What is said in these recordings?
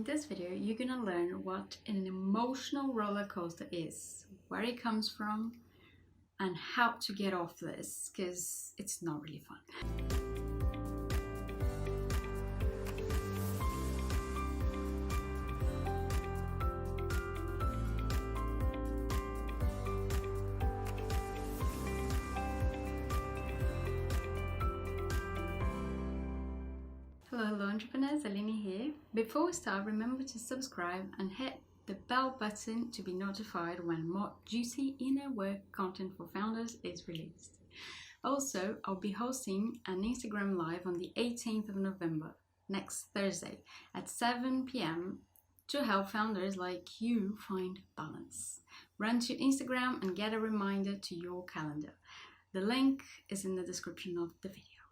In this video, you're gonna learn what an emotional roller coaster is, where it comes from, and how to get off this, because it's not really fun. Hello entrepreneurs, Aline here. Before we start, remember to subscribe and hit the bell button to be notified when more juicy inner work content for founders is released. Also, I'll be hosting an Instagram live on the 18th of November, next Thursday at 7 p.m. to help founders like you find balance. Run to Instagram and get a reminder to your calendar. The link is in the description of the video.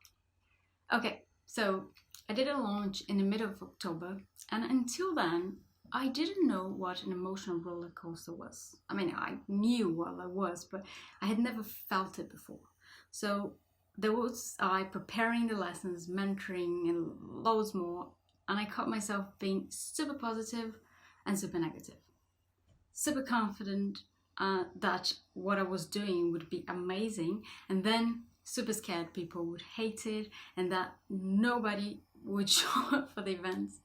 Okay, so I did a launch in the middle of October, and until then, I didn't know what an emotional roller coaster was. I mean, I knew what it was, but I had never felt it before. So there was I preparing the lessons, mentoring, and loads more, and I caught myself being super positive and super negative. Super confident that what I was doing would be amazing, and then super scared people would hate it and that nobody would show up for the events.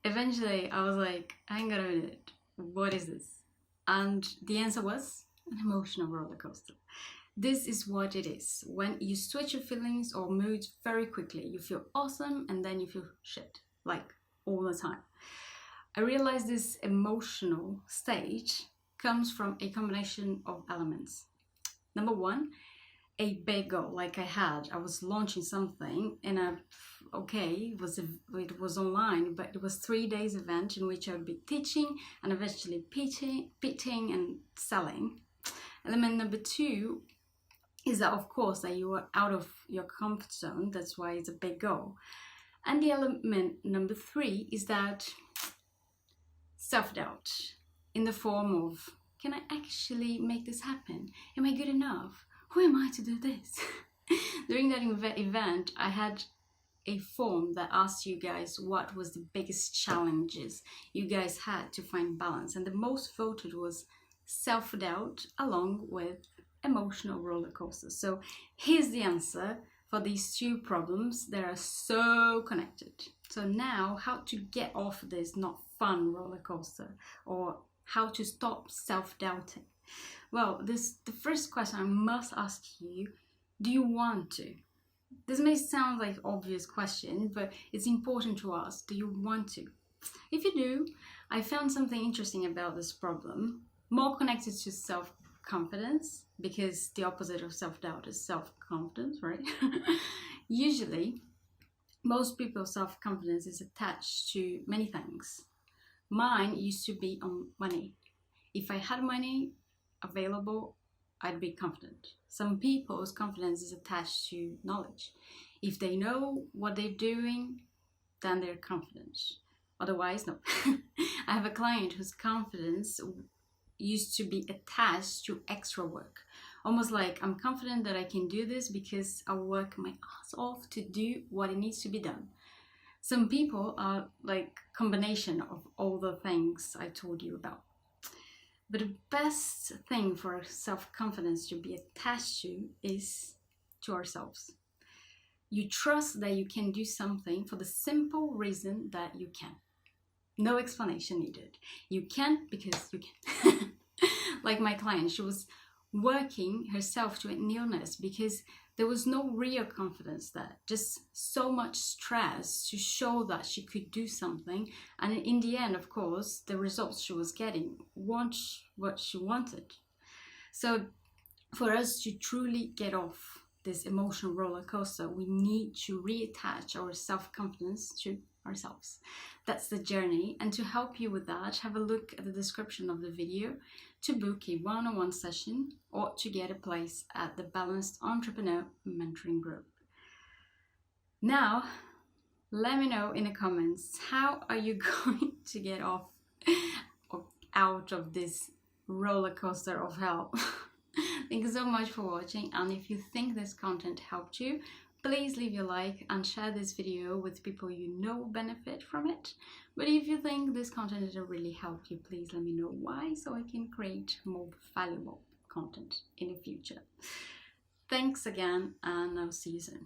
Eventually I was like, hang on a minute, what is this? And the answer was an emotional roller coaster. This is what it is. When you switch your feelings or moods very quickly, you feel awesome and then you feel shit, like all the time. I realized this emotional stage comes from a combination of elements. Number one, a big goal. Like I was launching something and it was online, but it was 3 days event in which I would be teaching and eventually pitching and selling. Element number two is that of course that you are out of your comfort zone. That's why it's a big goal. And the element number three is that self-doubt in the form of, can I actually make this happen? Am I good enough? Who am I to do this? During that event, I had a form that asked you guys what was the biggest challenges you guys had to find balance. And the most voted was self-doubt along with emotional roller coasters. So here's the answer for these two problems. They are so connected. So now how to get off this not fun roller coaster, or how to stop self-doubting. Well, the first question I must ask you, do you want to? This may sound like an obvious question, but it's important to ask, do you want to? If you do, I found something interesting about this problem, more connected to self-confidence, because the opposite of self-doubt is self-confidence, right? Usually, most people's self-confidence is attached to many things. Mine used to be on money. If I had money available, I'd be confident. Some people's confidence is attached to knowledge. If they know what they're doing, then they're confident. Otherwise, no. I have a client whose confidence used to be attached to extra work. Almost like, I'm confident that I can do this because I work my ass off to do what it needs to be done. Some people are like combination of all the things I told you about. But the best thing for self-confidence to be attached to is to ourselves. You trust that you can do something for the simple reason that you can. No explanation needed. You can because you can. Like my client, she was working herself to an illness because there was no real confidence there, just so much stress to show that she could do something, and in the end, of course, the results she was getting weren't what she wanted. So for us to truly get off this emotional roller coaster, we need to reattach our self-confidence to ourselves. That's the journey, and to help you with that, have a look at the description of the video to book a one-on-one session or to get a place at the Balanced Entrepreneur Mentoring Group. Now, let me know in the comments, how are you going to get off or out of this roller coaster of hell? Thank you so much for watching, and if you think this content helped you, Please leave your like and share this video with people you know benefit from it. But if you think this content didn't really help you, please let me know why, so I can create more valuable content in the future. Thanks again, and I'll see you soon.